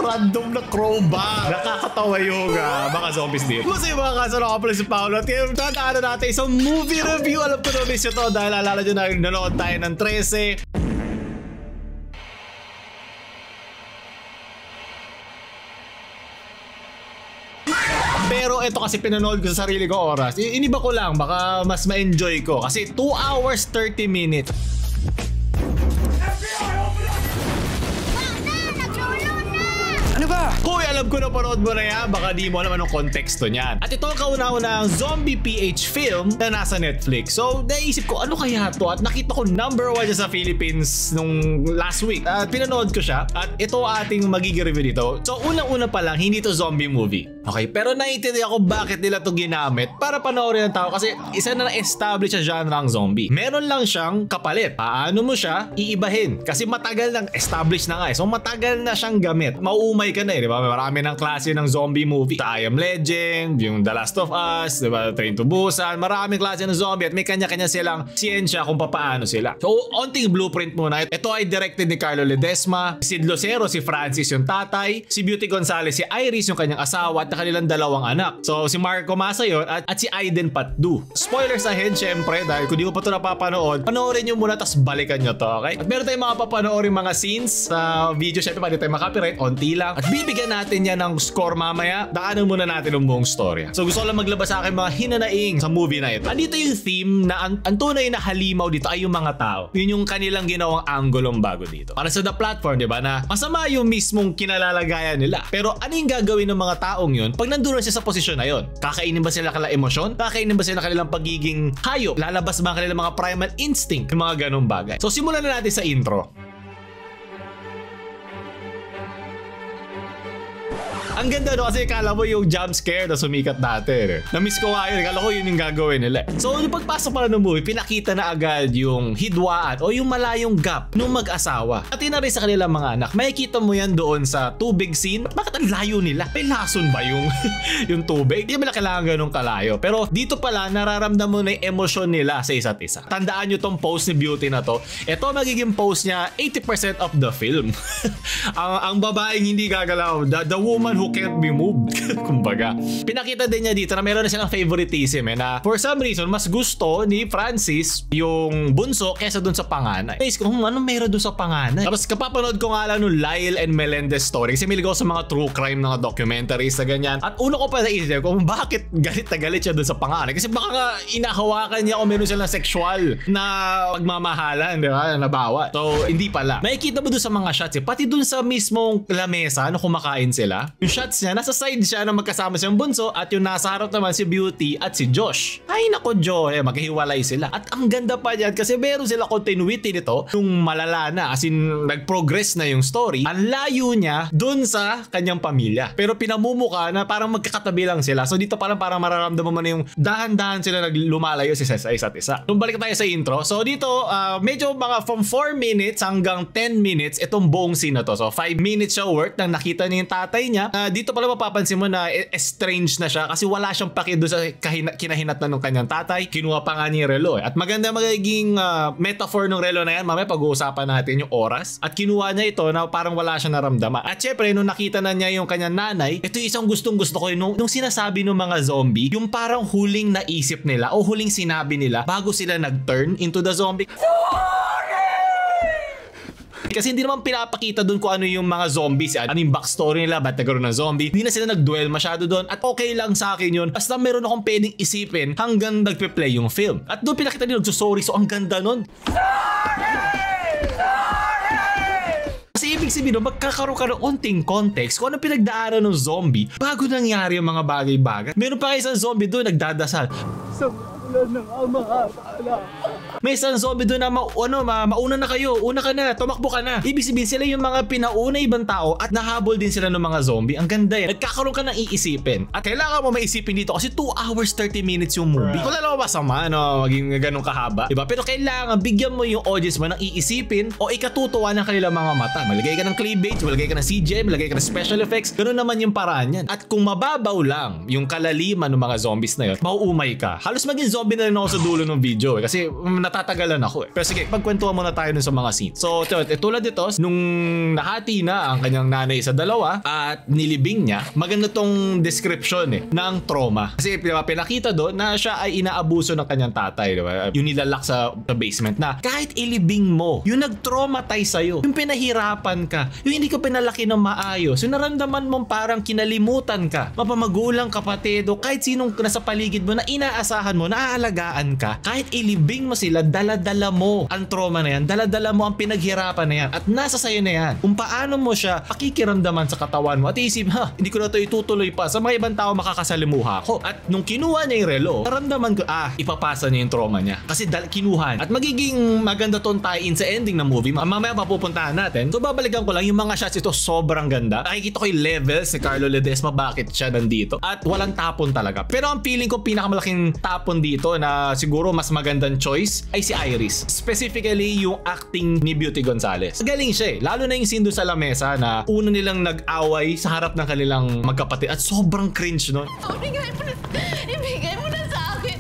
random na crowbar. Nakakatawa yung mga zombies dito. Kung sa'yo mga kasano, ako pala si Paolo. At tandaan natin isang movie review. Alam ko na miss nyo to dahil alala nyo na nanood tayo ng 13. Pero ito kasi pinanood ko sa sarili ko oras. Iniba ko lang, baka mas ma-enjoy ko. Kasi 2 hours 30 minutes. Ano ba? Hoy, alam ko na panood mo na yan. Baka di mo alam anong konteksto niyan. At ito ang kauna-una ang Zombie PH film na nasa Netflix. So, naisip ko, ano kaya to? At nakita ko #1 siya sa Philippines nung last week. At pinanood ko siya. At ito ating magiging review dito. So, unang-una pa lang, hindi to zombie movie. Okay, pero naiintindihan ko bakit nila to ginamit para panoorin ng tao. Kasi isa na na-establish sa genre ang zombie. Meron lang siyang kapalit. Paano mo siya iibahin? Kasi matagal nang established na nga eh. So, matagal na siyang gamit. Mauumay ka na eh, di ba? Marami ng klase ng zombie movie. I Am Legend, yung The Last of Us, di ba? Train to Busan, maraming klase ng zombie at may kanya-kanya silang siyensya kung paano sila. So, onting blueprint muna. Ito ay directed ni Carlo Ledesma, si Lucero, si Francis yung tatay, si Beauty Gonzalez, si Iris yung kanyang asawa at kanilang 2 anak. So, si Marco Masa yun at si Aiden Patdu. Spoilers ahead, syempre, dahil kung di mo pa ito napapanood, panoorin nyo muna tapos balikan nyo to, okay? At meron tayong mga papanoorin mga scenes sa video, syempre, pwede tayo makapiright, onti lang. At bibigyan natin yan ng score mamaya. Daanan muna natin ang buong storya. So, gusto ko lang maglabas sa akin mga hinanaing sa movie na ito. Andito yung theme na ang tunay na halimaw dito ay yung mga tao. Yun yung kanilang ginawang anggulong bago dito. Para sa The Platform, di ba, na masama yung mismong kinalalagayan nila. Pero ano yung gagawin ng mga taong yun pag nandun siya sa posisyon na yun? Kakainin ba sila kanilang emosyon? Kakainin ba sila kanilang pagiging hayop? Lalabas ba kanilang mga primal instinct? Yung mga ganong bagay. So simulan na natin sa intro. Ang ganda no kasi kala mo yung jump scare na sumikat dati eh. Na-miss ko nga yun. Kala ko yun yung gagawin nila. So yung pagpasok pala ng movie, pinakita na agad yung hidwaan o yung malayong gap nung mag-asawa. At yun na rin sa kanilang mga anak. Makikita mo yan doon sa tubig scene. Bakit ang layo nila? May lason ba yung, yung tubig? Hindi mo na kailangan ganun kalayo. Pero dito pala nararamdaman mo na yung emosyon nila sa isa't isa. Tandaan nyo tong post ni Beauty na to. Ito magiging post niya 80% of the film. ang babaeng hindi gagalaw. The woman who can't be moved. Kumbaga. Pinakita din niya dito na meron na silang favoritism na for some reason mas gusto ni Francis yung bunso kesa dun sa panganay. Naisip ko, ano meron dun sa panganay? Tapos kapapanood ko nga lang nung Lyle and Melendez story kasi milig ako sa mga true crime na documentaries na ganyan. At uno ko pa naisip kung bakit galit na galit siya dun sa panganay. Kasi baka nga inahawakan niya o meron silang sexual na pagmamahalan, di ba? Nabawa. So, hindi pala. Makikita mo dun sa mga shots pati dun sa mismong lamesa na kumakain sila. Yung shots niya, nasa side siya na magkasama siyang bunso at yung nasa harap naman si Beauty at si Josh. Ay nako Joe, maghihiwalay sila. At ang ganda pa dyan kasi meron sila continuity nito nung malala na as in nag-progress na yung story. Ang layo niya dun sa kanyang pamilya. Pero pinamumuka na parang magkakatabi lang sila. So dito parang mararamdaman mo na yung dahan-dahan sila naglumalayo sa isa't isa. Nung balik tayo sa intro. So dito medyo mga from 4 minutes hanggang 10 minutes itong buong scene na to. So 5 minutes siya worth nang nakita niya yung tatay niya. Dito pala mapapansin mo na estranged na siya kasi wala siyang paki doon sa kinahinatnan ng kanyang tatay. Kinuha pa nga niya yung relo At maganda magiging metaphor ng relo na yan. Mamaya pag-uusapan natin yung oras. At kinuha niya ito na parang wala siyang naramdaman. At syempre nung nakita na niya yung kanyang nanay, ito yung isang gustong gusto ko nung sinasabi ng mga zombie, yung parang huling naisip nila o huling sinabi nila bago sila nag-turn into the zombie. Kasi hindi naman pinapakita dun kung ano yung mga zombies, ano yung backstory nila, ba't nagkaroon ng zombie. Hindi na sila nag-dwell masyado doon at okay lang sa akin yun. Basta meron akong pwedeng isipin hanggang nagpe-play yung film. At doon pinakita nila nagsusorry, so ang ganda nun. Kasi ibig sabihin no, magkakaroon ka ng onting context kung ano pinagdaanan ng zombie bago nangyari yung mga bagay-bagay. Meron pa isang zombie doon nagdadasal. Ng ama, may isang zombie doon na mauna na kayo, una ka na, tumakbo ka na. Ibig sabihin sila yung mga pinauna ibang tao at nahabol din sila ng mga zombie. Ang ganda yan. Nagkakaroon ka ng iisipin. At kailangan mo maisipin dito kasi 2 hours 30 minutes yung movie. Wala lang masama, maging ganun kahaba. Diba? Pero kailangan bigyan mo yung audience mo ng iisipin o ikatutuwa ng kanilang mga mata. Malagay ka ng cleavage, malagay ka ng CGI, malagay ka ng special effects. Ganun naman yung paraan yan. At kung mababaw lang yung kalaliman ng mga zombies na yun, mauumay ka. Halos maging zombie na rin ako sa dulo ng video kasi natatagalan ako eh. Pero sige, pagkwentuhan muna tayo dun sa mga scenes. So, tulad dito, nung nahati na ang kanyang nanay sa dalawa at nilibing niya, maganda tong description eh, ng trauma. Kasi pinakita doon na siya ay inaabuso ng kanyang tatay, di ba? Yung nilalak sa basement na kahit ilibing mo, yung nag-traumatize sa'yo, yung pinahirapan ka, yung hindi ka pinalaki ng maayos, yung naramdaman mong parang kinalimutan ka, mapamagulang, kapatid, o kahit sinong nasa paligid mo na inaasahan mo, naaalagaan ka, kahit ilibing mo sila, dala-dala mo ang trauma na yan, dala-dala mo ang pinaghirapan na yan, at nasa sayo na yan. Kung paano mo siya pakikiramdaman sa katawan mo at isip, hindi ko na ito itutuloy pa, sa mga ibang tao makakasalimuha ko. At nung kinuha niya yung relo, naramdaman ko, ipapasa niya yung trauma niya. Kasi kinuha. At magiging maganda tong tie-in sa ending ng movie. Mamaya papupuntahan natin. So babalikan ko lang yung mga shots ito, sobrang ganda. Nakikita ko yung levels ni Carlo Ledesma, bakit siya nandito. At walang tapon talaga. Pero ang feeling ko pinakamalaking tapon dito na siguro mas magandang choice ay si Iris. Specifically yung acting ni Beauty Gonzalez. Galing siya eh. Lalo na yung scene doon sa lamesa na una nilang nag-away sa harap ng kanilang magkapatid at sobrang cringe nun. Ibigay mo na sa akin.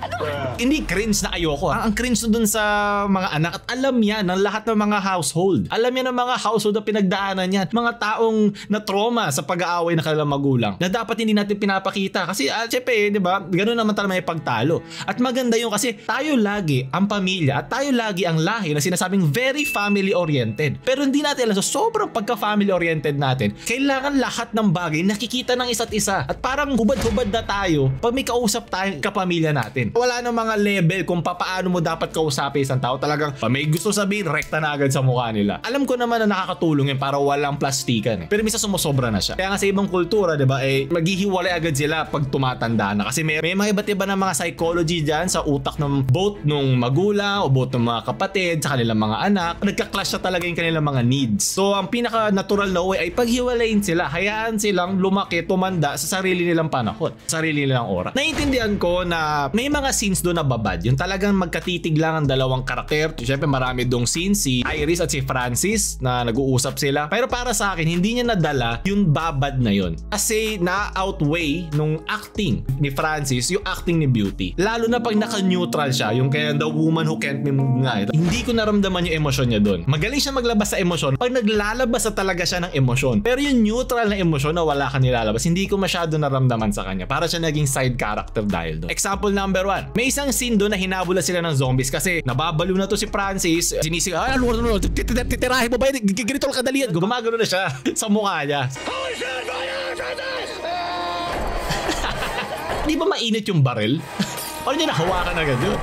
Ano ba? Hindi cringe na ayoko. Ang cringe na dun sa mga anak at alam yan ng lahat ng mga household. Alam yan ng mga household na pinagdaanan yan. Mga taong na trauma sa pag-aaway ng kanilang magulang na dapat hindi natin pinapakita. Kasi syempre, di ba, ganoon naman talaga may pagtalo. At maganda yung kasi tayo lagi ang pamilya at tayo lagi ang lahi na sinasabing very family-oriented. Pero hindi natin alam, so sobrang pagka-family-oriented natin, kailangan lahat ng bagay nakikita ng isa't isa. At parang hubad-hubad na tayo pag may kausap tayong kapamilya natin. Wala nang mga level kung paano mo dapat kausapin isang tao. Talagang may gusto sabihin, rekta na agad sa mukha nila. Alam ko naman na nakakatulong yun para walang plastikan eh. Pero minsan sumusobra na siya. Kaya nga sa ibang kultura, di ba, maghihiwalay agad sila pag tumatanda na. Kasi may mga iba't iba na mga psychology dyan sa utak ng both nung magulang o both ng mga kapatid sa kanilang mga anak. Nagka-clash na talaga yung kanilang mga needs. So ang pinaka-natural na way ay paghiwalayin sila. Hayaan silang lumaki, tumanda sa sarili nilang panahon, sarili nilang oras. Naiintindihan ko na may mga scenes doon na babad. Yung talagang magkatitig lang ang dalawang karakter. Siyempre marami dong scenes, si Iris at si Francis na nag-uusap sila. Pero para sa akin, hindi niya nadala yung babad na yun. Kasi na-outweigh nung acting ni Francis yung acting ni Beauty. Lalo na pag naka-neutral siya, yung kaya The Woman Who Can't Be Moved nga. Hindi ko naramdaman yung emosyon niya doon. Magaling siya maglabas sa emosyon pag naglalabas na talaga siya ng emosyon. Pero yung neutral na emosyon na wala ka nilalabas, hindi ko masyado naramdaman sa kanya. Para siya naging side character dahil doon. Example number 1. May isang scene doon na hinabula sila ng zombies kasi nababaliw na to si Francis. Sinisigaw, titirahin mo ba yun? Ganito lang kadalian. Gumagano na siya sa mukha niya. Di ba mainit yung baril? Ano niya nahawakan agad yun?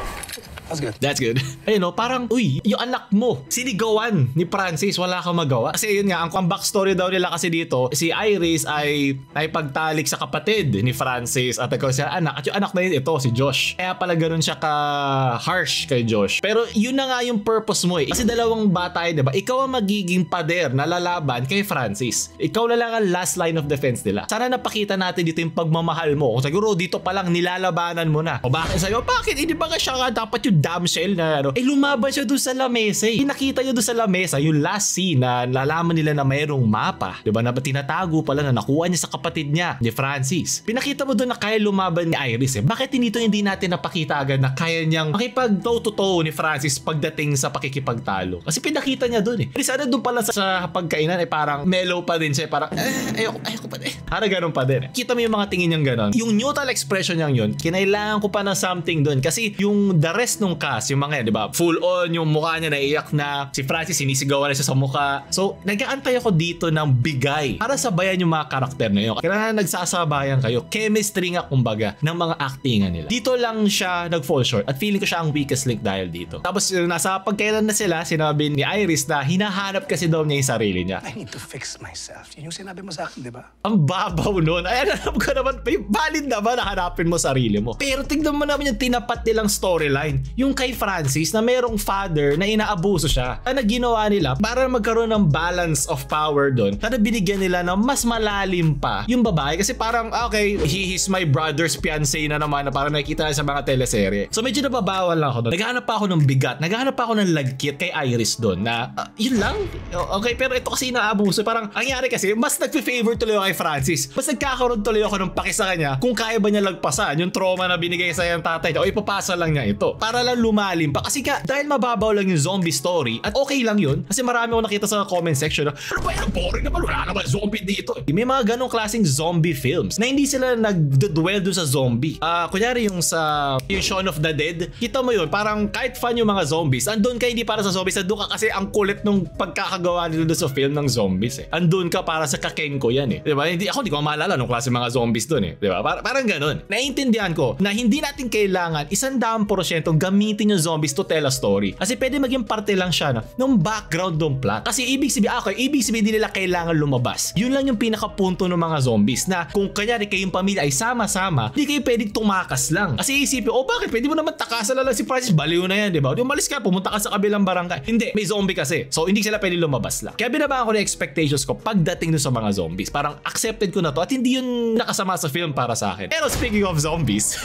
That's good. Ayun no, parang, yung anak mo, sinigawan ni Francis, wala kang magawa. Kasi yun nga, ang backstory daw nila kasi dito, si Iris ay naipagtalik sa kapatid ni Francis at ikaw siya anak. At yung anak na yun, ito, si Josh. Kaya pala ganun siya ka-harsh kay Josh. Pero yun na nga yung purpose mo eh. Kasi dalawang bata eh, diba? Ikaw ang magiging pader na lalaban kay Francis. Ikaw na lang ang last line of defense nila. Sana napakita natin dito yung pagmamahal mo. Kung siguro dito pa lang nilalabanan mo na. O bakit sa'yo? Bakit? Hindi ba siya nga dapat yung damsel na lumaban siya doon sa lamesa eh. Pinakita niya doon sa lamesa yung last scene na nalaman nila na mayroong mapa. Diba? Na tinatago pala na nakuha niya sa kapatid niya, ni Francis. Pinakita mo doon na kaya lumaban ni Iris eh. Bakit hindi natin napakita agad na kaya niyang makipag toe-to-toe ni Francis pagdating sa pakikipagtalo? Kasi pinakita niya doon eh. Pero sana doon pala sa pagkainan eh parang mellow pa din siya. Parang ayoko pa din. Para ganun pa din eh. Kita mo yung mga tingin niyang ganun. Yung neutral expression niyang yun, kinailangan ko pa ng something doon. Kasi yung the rest nung cast, yung mga yan, di ba? Full on, yung mukha niya naiyak na. Si Francis, sinisigawan na siya sa mukha. So, nag-aantay ako dito ng bigay para sabayan yung mga karakter na yun. Kaya nagsasabayan kayo. Chemistry nga, kumbaga, ng mga actingan nila. Dito lang siya nag-fall short at feeling ko siya ang weakest link dahil dito. Tapos, nasa pagkailan na sila, sinabi ni Iris na hinahanap kasi daw niya yung sarili niya. I need to fix myself. Yun yung sinabi mo sa akin, di ba? Ang babaw nun. Ay, alam ko naman, valid naman na hanapin mo sarili mo. Pero tignan mo naman yung tinapat nilang storyline. Yung kay Francis na mayroong father na inaabuso siya. Sana ginawa nila para magkaroon ng balance of power doon. Sana binigyan nila ng mas malalim pa yung babae. Kasi parang, okay, he's my brother's fiancé na naman na parang nakikita na sa mga teleserye. So medyo nababawal lang ako doon. Naghahanap pa ako ng bigat. Naghahanap pa ako ng lagkit kay Iris doon na, yun lang. Okay, pero ito kasi inaabuso. Parang, ang nangyari kasi, mas nagpe-favor tuloy ako kay Francis. Mas nagkakaroon tuloy ako ng paki sa kanya kung kaya ba niya lagpasan yung trauma na binigay sa yung tatay niya o ipapasa lang niya ito. Para para lang lumalim pa. Kasi nga, dahil mababaw lang yung zombie story, at okay lang yun, kasi marami ako nakita sa comment section na, ano ba yan, boring naman, wala naman zombie dito. May mga ganong klaseng zombie films na hindi sila nag-dwell dun sa zombie. Kunyari yung Shaun of the Dead, kita mo yun, parang kahit fan yung mga zombies, andun ka hindi para sa zombies, andun ka kasi ang kulit nung pagkakagawa nila doon sa film ng zombies eh. Andun ka para sa kakengko yan eh. Diba? Hindi ko maalala nung klase mga zombies doon eh. Diba? Parang ganun. Naiintindihan ko na hindi natin kailangan 100% gamitin yung zombies to tell a story. Kasi pwede maging parte lang siya ng background ng plot. Kasi ibig sabihin hindi nila kailangan lumabas. Yun lang yung pinakapunto ng mga zombies na kung kanyari kayong pamilya ay sama-sama, di kayo pwedeng tumakas lang. Kasi isipin, bakit? Pwede mo naman takasan lang si Francis, baliw na yan, diba? Umalis ka, pumunta ka sa kabilang barangay. Hindi, may zombie kasi. So, hindi sila pwede lumabas lang. Kaya binabaan ko na expectations ko pagdating dun sa mga zombies. Parang accepted ko na to at hindi yun nakasama sa film para sa akin. Pero speaking of zombies,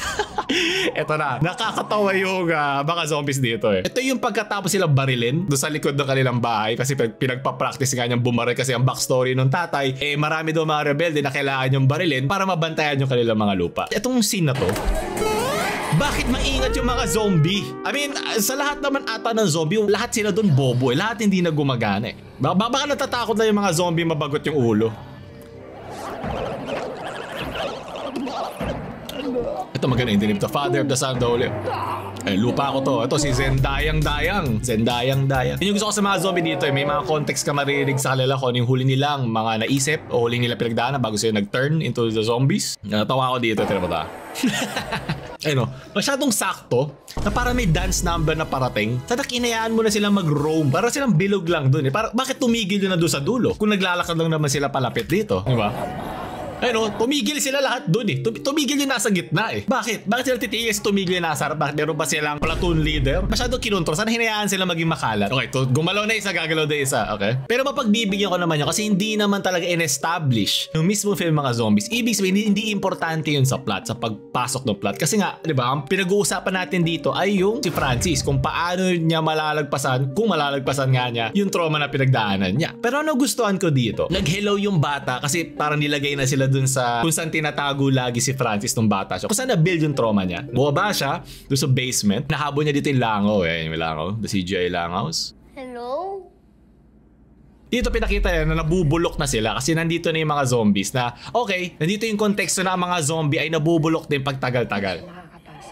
eto na, nakakatawa yung mga zombies dito eh. Ito yung pagkatapos silang barilin doon sa likod ng kanilang bahay kasi pinagpa-practice nga niyang bumaril kasi ang backstory ng tatay, marami daw mga rebelde na kailangan yung barilin para mabantayan yung kanilang mga lupa. Itong scene na to, bakit maingat yung mga zombie? I mean, sa lahat naman ata ng zombie, lahat sila doon bobo eh. Lahat hindi na gumagana eh. Baka natatakot na yung mga zombie mabagot yung ulo. Ito maganda yung dinim to. Father of the Son, the Holy. Lupa ko to. Ito si Zendayang-dayang. Zendayang-dayang. Yun yung gusto ko sa mga zombie dito eh. May mga context ka maririnig sa kanila kung yung huli nilang mga naisip o huli nila pinagdaanan bago sila nag-turn into the zombies. Natawa ko dito. Tira ba ta? Masyadong sakto na para may dance number na parating. Tadak inayaan mo na silang mag-roam. Para silang bilog lang dun eh. Bakit tumigil yun na doon sa dulo? Kung naglalakad lang naman sila palapit dito. Diba? Tumigil sila lahat dun eh. Tumigil yung nasa gitna eh. Bakit? Bakit sila titigil sa tumigil yung nasa harap? Bakit meron ba silang platoon leader? Masyadong kinontrol. Sana hinayaan sila maging makalat. Okay, gumalaw na isa, gagalaw na isa. Okay? Pero mapagbibigyan ko naman yun kasi hindi naman talaga in-establish yung mismo film mga zombies. Ibig sabihin, hindi importante yun sa plot, sa pagpasok ng plot. Kasi nga, di ba, ang pinag-uusapan natin dito ay yung si Francis, kung paano niya malalagpasan, kung malalagpasan nga niya, yung trauma na pinagdaanan niya. Pero ano gustuhan ko dito? Nag-hello yung bata kasi parang nilagay na sila dun sa kung saan tinatago lagi si Francis nung bata siya. Kung saan na-build yung trauma niya. Bumaba siya dun sa basement. Nahabol niya dito yung langaw eh. Yung langaw. The CGI langaws. Hello? Dito pinakita yan na nabubulok na sila kasi nandito na yung mga zombies na okay, nandito yung konteksto na ang mga zombie ay nabubulok din pagtagal-tagal.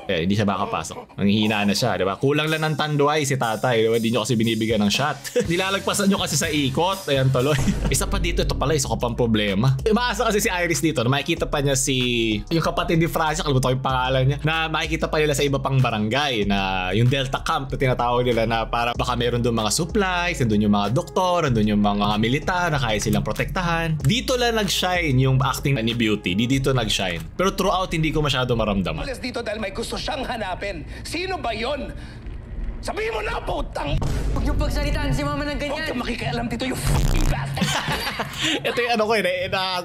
Hindi siya makapasok. Nanghihina na siya, di ba? Kulang lang ng tanduay si tatay, di ba? Hindi nyo kasi binibigyan ng shot. Nilalagpasan nyo kasi sa ikot. Ayan tuloy. Isa pa dito, ito pala, isa ko pang problema. Umaasa kasi si Iris dito na makikita pa niya yung kapatid ni Francis, kalimutan ko yung pangalan niya, na makikita pa nila sa iba pang barangay na yung Delta Camp na tinatawag nila na para baka meron doon mga supplies, nandun yung mga doktor, nandun yung mga militar na kaya silang protektahan. Dito lang nag-shine yung acting ni Beauty. Dito nag-shine. Pero throughout, hindi ko masyado maramdaman. Alas dito dahil may gusto siyang hanapin. Sino ba yon? Sabihin mo na, putang! Huwag niyo pagsalitaan si mama ng Huwag ganyan. ka makikialam dito, you fucking bastard! Ito yung ano ko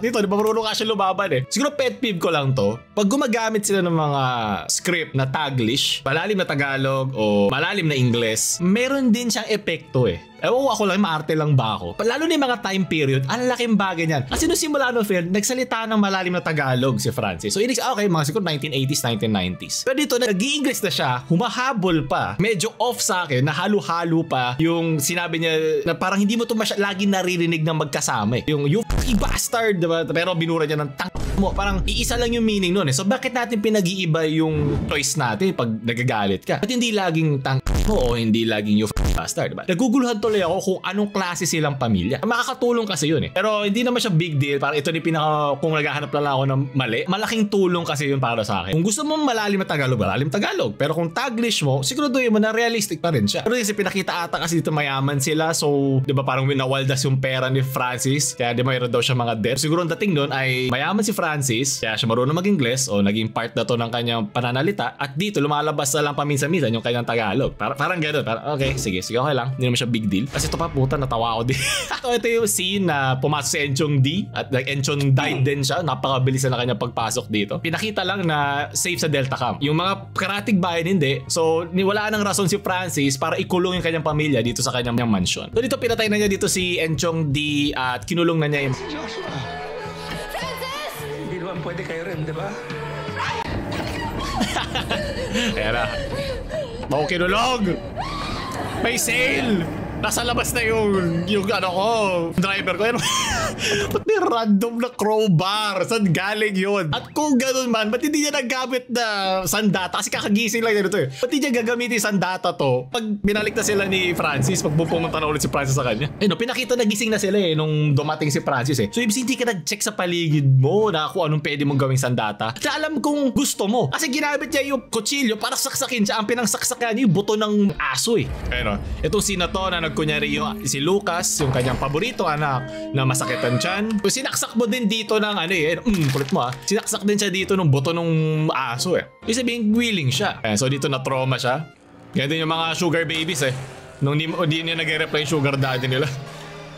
dito, di ba marunong ka siya lumaban eh. Siguro pet peeve ko lang to, pag gumagamit sila ng mga script na Taglish, malalim na Tagalog o malalim na Ingles, meron din siyang epekto eh. Ewan ko, ako lang, maarte lang ba ako? Lalo na yung mga time period, ang laking bagay niyan. Kasi nung simula ng film, nagsalita ng malalim na Tagalog si Francis. So, okay, mga siguro 1980s, 1990s. Pero dito, nag-i-English na siya, humahabol pa. Medyo off sa akin, na halo-halo pa yung sinabi niya na parang hindi mo ito lagi naririnig na magkasama eh. Yung you fucking bastard, diba? Pero binura niya ng tang mo. Parang iisa lang yung meaning nun eh. So, bakit natin pinag-iiba yung choice natin pag nagagalit ka? At hindi laging tang mo o hindi laging you fucking bastard, diba? Naguguluhan tuloy ako kung anong klase silang pamilya. Makakatulong kasi yun eh. Pero hindi naman siya big deal. Parang ito ni kung naghahanap lang ako ng mali, malaking tulong kasi yun para sa akin. Kung gusto mo malalim na Tagalog, malalim Tagalog. Pero kung Taglish mo, siguraduhin mo na realistic pa rin siya. Pero kasi pinakita ata kasi dito mayaman sila. So, di ba parang winawaldas yung pera ni Francis. Kaya di ba mayroon daw siya mga debt. Siguro ang dating doon ay mayaman si Francis. Kaya siya marunong mag-Ingles o naging part na to ng kanyang pananalita. At dito lumalabas na lang paminsan-minsan yung kanyang Tagalog. Parang gano'n. Okay, sige, okay lang. Hindi naman siya big deal. Kasi ito pa puta, natawa ako din. Ito yung scene na pumasok si Enchong D at like Enchong died din siya. Napakabilis na kanya pagpasok dito. Pinakita lang na safe sa Delta Camp. Yung mga karatig bayan hindi. So, wala nang rason si Francis para ikulong yung kanyang pamilya dito sa kanyang mansion. So, dito pinatay na niya dito si Enchong D at kinulong na niya yung... Joshua! Francis! Hindi naman pwede kayo rin, di ba? Kaya na. Ako kinulog! May sale! Nasa labas na yung ano ko, driver ko. Ba't may random na crowbar? Saan galing yun? At kung ganun man, ba't hindi niya nagamit na sandata? Kasi kakagising lang nito eh. Ba't hindi niya gagamitin sandata to? Pag binalik na sila ni Francis, pag pumunta na ulit si Francis sa kanya. Eh no, pinakita na gising na sila eh nung dumating si Francis eh. So ibig hindi ka nag-check sa paligid mo na kung anong pwede mong gawing sandata. At alam kung gusto mo. Kasi ginamit niya yung kutsilyo para saksakin siya. Ang pinangsaksakan niya yung buto ng aso eh. Pero itong sina to na kunyari yung si Lucas, yung kanyang paborito anak na masakitan tiyan. Sinaksak mo din dito ng ano eh, kulit mo sinaksak din siya dito ng buto ng aso eh. Ibig sabihin willing siya. So dito na trauma siya. Ganyan din yung mga sugar babies eh. Nung di niya nag-reply yung sugar daddy nila.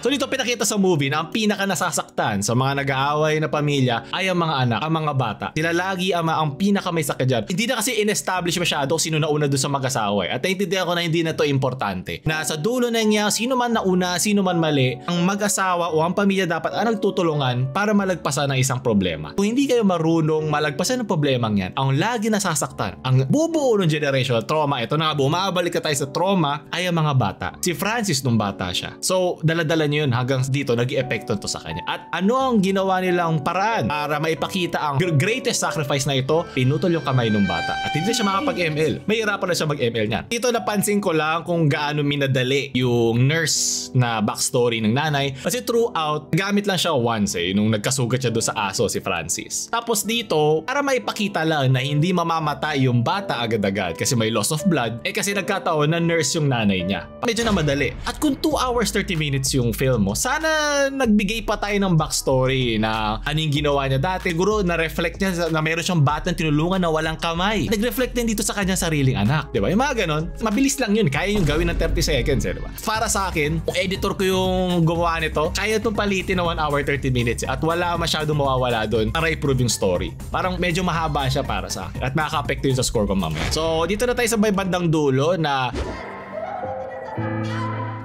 So dito pinakita sa movie na ang pinaka nasasaktan sa mga nag-aaway na pamilya ay ang mga anak, ang mga bata. Sila lagi ang pinaka may sakit dyan. Hindi na kasi in-establish masyado sino nauna doon sa mag-asawa. At naintindihan ko na hindi na to importante. Na sa dulo na niya, sino man nauna, sino man mali, ang mag-asawa o ang pamilya dapat ang nagtutulungan para malagpasan ng isang problema. Kung hindi kayo marunong malagpasan ng problemang yan, ang lagi nasasaktan, ang bubuo ng generation, trauma, ito na nga, bumabalik ka tayo sa trauma, ay ang mga bata. Si Francis nung bata siya. So, dala-dala niya yun hanggang dito nag-i-epekto to sa kanya. At ano ang ginawa nilang paraan para maipakita ang greatest sacrifice na ito? Pinutol yung kamay ng bata at hindi siya makapag-ML. May hirapan na siya mag-ML niyan. Dito napansin ko lang kung gaano minadali yung nurse na backstory ng nanay kasi throughout gamit lang siya once eh nung nagkasugat siya doon sa aso si Francis. Tapos dito para maipakita lang na hindi mamamatay yung bata agad-agad kasi may loss of blood eh kasi nagkataon na nurse yung nanay niya. Medyo na madali. At kung 2 hours 30 minutes yung film mo, sana nagbigay pa tayo ng backstory na anong ginawa niya dati. Siguro na-reflect niya na meron siyang batang tinulungan na walang kamay. Nag-reflect din dito sa kanyang sariling anak. Diba? Yung mga ganon, mabilis lang yun. Kaya yung gawin ng 30 seconds. Diba? Para sa akin, kung editor ko yung gumawa nito, kaya itong palitin na 1 hour 30 minutes at wala masyadong mawawala doon para i-prove yung story. Parang medyo mahaba siya para sa akin at makaka-apekto yun sa score ko mamaya. So dito na tayo sa may bandang dulo na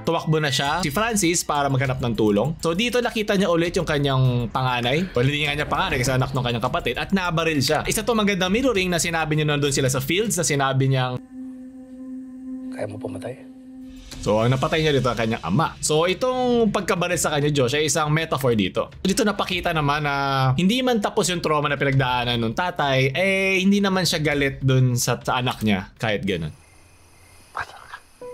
tumakbo na siya si Francis para maghanap ng tulong. So dito nakita niya ulit yung kanyang panganay. Well, hindi nga niya panganay kasi anak ng kanyang kapatid at nabaril siya. Isa to magandang mirroring na sinabi niya nandun sila sa fields na sinabi niyang Kaya mo pumatay? So ang napatay niya dito ang kanyang ama. So itong pagkabaril sa kanya Josh ay isang metaphor dito. Dito napakita naman na hindi man tapos yung trauma na pinagdaanan ng tatay eh hindi naman siya galit dun sa anak niya kahit ganun.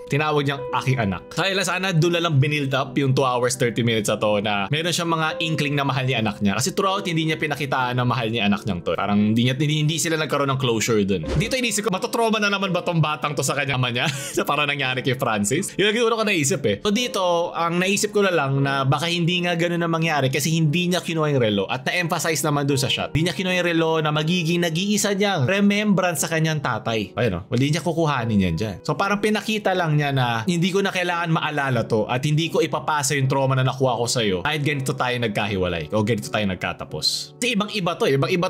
Tinawag niyang aking anak. Kaya sana doon lang binild up yung 2 hours 30 minutes na to na meron siyang mga inkling na mahal ni anak niya. Kasi throughout hindi niya pinakitaan na mahal ni anak niyang to. Parang hindi sila nagkaroon ng closure dun. Dito inisip ko, matotrauma na naman ba tong batang to sa kanyang ama niya? Sa parang nangyari kay Francis. Yung naging uno ko naisip eh. So dito, ang naisip ko na lang na baka hindi nga ganun na mangyari kasi hindi niya kinuha yung relo. At na-emphasize naman dun sa shot. Hindi niya kinuha yung relo na magiging nag-iisa niyang remembrance sa kanyang tatay. Ayun o, hindi niya kukuhanin yan dyan. So parang pinakita lang niya na hindi ko na kailangan maalala to at hindi ko ipapasa yung trauma na nakuha ko sa'yo kahit ganito tayo nagkahiwalay o ganito tayo nagkatapos. Kasi ibang-iba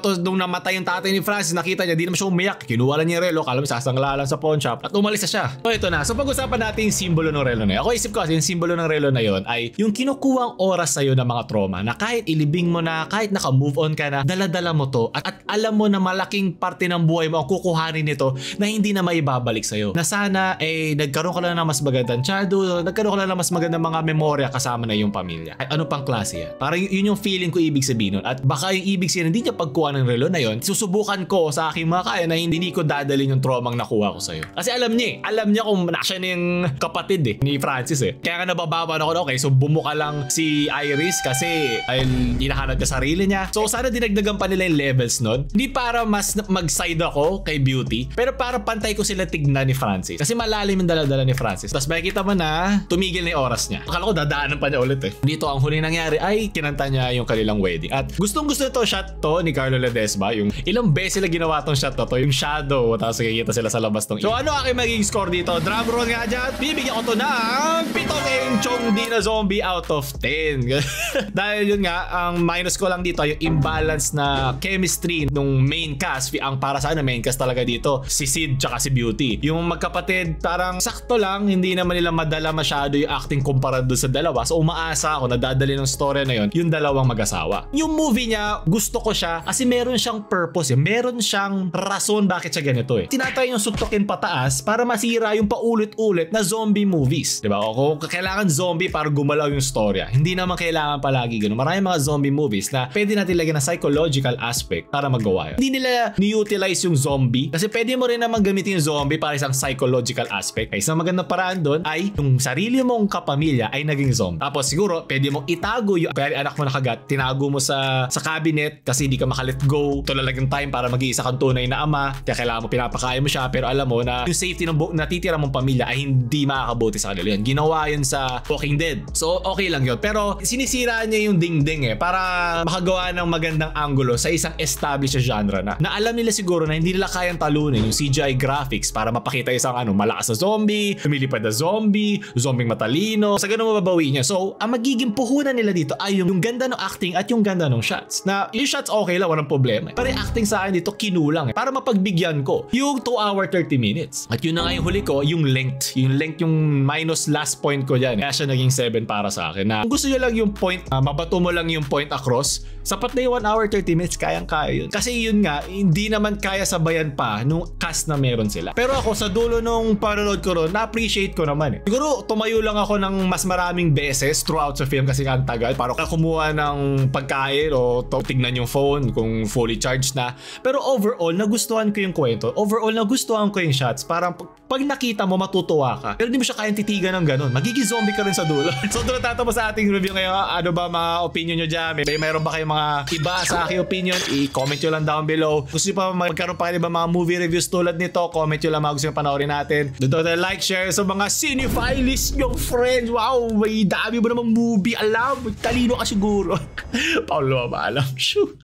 to nung namatay yung tatay ni Francis, nakita niya di naman siya umiyak, kinuha lang niya yung relo, kala mo sasangla lang sa pawn shop at umalis na siya. So ito na, so pag-usapan natin yung simbolo ng relo na yun. Ako isip ko kasi yung simbolo ng relo na yun ay yung kinukuhang oras sa'yo ng mga trauma na kahit ilibing mo na, kahit naka-move on ka na, dala-dala mo to at alam mo na malaking parte ng buhay mo ang kukuhanin nito na hindi na maibabalik sa'yo. Na sana nagkaroon ka lang ng mas magandang childhood, nagkaroon ka lang ng mas magandang mga memorya kasama na yung pamilya. Ay, ano pang klase yan? Parang yun yung feeling ko ibig sabihin nun. At baka yung ibig sabihin, hindi niya pagkuha ng relo na yun, susubukan ko sa aking mga kaya na hindi ko dadalhin yung traumang nakuha ko sa'yo. Kasi alam niya kung siya na yung kapatid ni Francis eh. Kaya nga nababawa na ako, okay, so bumuka lang si Iris kasi ay hinahanap niya sarili niya. So sana dinagdagan pa nila yung levels nun. Hindi para mas mag-side ako kay Beauty, pero para pantay ko sila tignan ni Francis. Kasi malalim yung dala-dala ni Francis. Tapos makikita mo na tumigil na yung oras niya. Akala ko dadaanan pa niya ulit eh. Dito ang huling nangyari ay kinanta niya yung kanilang wedding. At gustong-gusto ito shot to ni Carlo Ledesma. Yung ilang beses sila ginawa tong shot to. Yung shadow. Tapos nakikita sila sa labas tong. So ano aking magiging score dito? Drum roll nga dyan. Bibigyan ko to ng 7 enchong di na zombie out of 10. Dahil yun nga, ang minus ko lang dito yung imbalance na chemistry nung main cast. Ang para sa main cast talaga dito si Sid tsaka si Beauty. Yung magkapatid parang sakto sakto lang, hindi naman nila madala masyado yung acting kumpara doon sa dalawa. So umaasa ako na dadali ng story na yon yung dalawang mag-asawa. Yung movie niya, gusto ko siya kasi meron siyang purpose, meron siyang rason bakit siya ganito eh. Tinatry yung suntukin pataas para masira yung paulit-ulit na zombie movies. Diba? O kung kailangan zombie para gumalaw yung storya, hindi naman kailangan palagi ganun. Maraming mga zombie movies na pwede natin lagyan ng psychological aspect para magawa yun. Hindi nila ni-utilize yung zombie kasi pwede mo rin naman gamitin yung zombie para isang psychological aspect. Isang magandang paraan doon ay yung sarili mong kapamilya ay naging zombie. Tapos siguro pwede mong itago yung anak mo na kagat, tinago mo sa cabinet kasi hindi ka makalet go. Talagang time para mag-iisa kang tunay na ama. Kaya kailangan mo pinapakain mo siya pero alam mo na yung safety ng natitira mong pamilya ay hindi makakabuti sa kanila yun. Ginawa yun sa Walking Dead. So okay lang yun. Pero sinisira niya yung dingding para makagawa ng magandang angulo sa isang established genre na alam nila siguro na hindi nila kayang talunin yung CGI graphics para mapakita isang malakas na zombie, lumilipad na zombie matalino. Sa ganun mababawi niya. So ang magiging puhunan nila dito ay yung ganda ng acting at yung ganda ng shots. Na yung shots okay lang, walang problema. Pero yung acting sa akin dito kinulang para mapagbigyan ko yung 2 hour 30 minutes. At yun na nga yung huli ko, yung length. Yung length yung minus last point ko dyan. Kaya siya naging 7 para sa akin. Na kung gusto nyo lang yung point, mabato mo lang yung point across, sapat na yung 1 hour 30 minutes, kayang-kaya yun. Kasi yun nga, hindi naman kaya sabayan pa nung cast na meron sila. Pero ako sa dulo nung panonood ko ron, na-appreciate ko naman eh. Siguro tumayo lang ako ng mas maraming beses throughout sa film kasi ang tagal para kumuha ng pagkain o tignan yung phone kung fully charged na. Pero overall, nagustuhan ko yung kwento. Overall, nagustuhan ko yung shots. Parang pag nakita mo, matutuwa ka. Pero hindi mo siya kayang titigan ng ganun. Magiging zombie ka rin sa dulo. So doon tatapos sa ating review ngayon. Ano ba mga opinion nyo dyan? Mayroon ba kayong mga iba sa aking opinion? I-comment nyo lang down below. Gusto nyo pa magkaroon pa kayo ba mga movie reviews tulad nito? Comment nyo lang mga gusto nyo panoorin natin. Doon tayo like, share sa mga cinephilist yung friends. Wow, may dami mo namang movie alam. Talino ka siguro. Paulo ba alam? Shoo.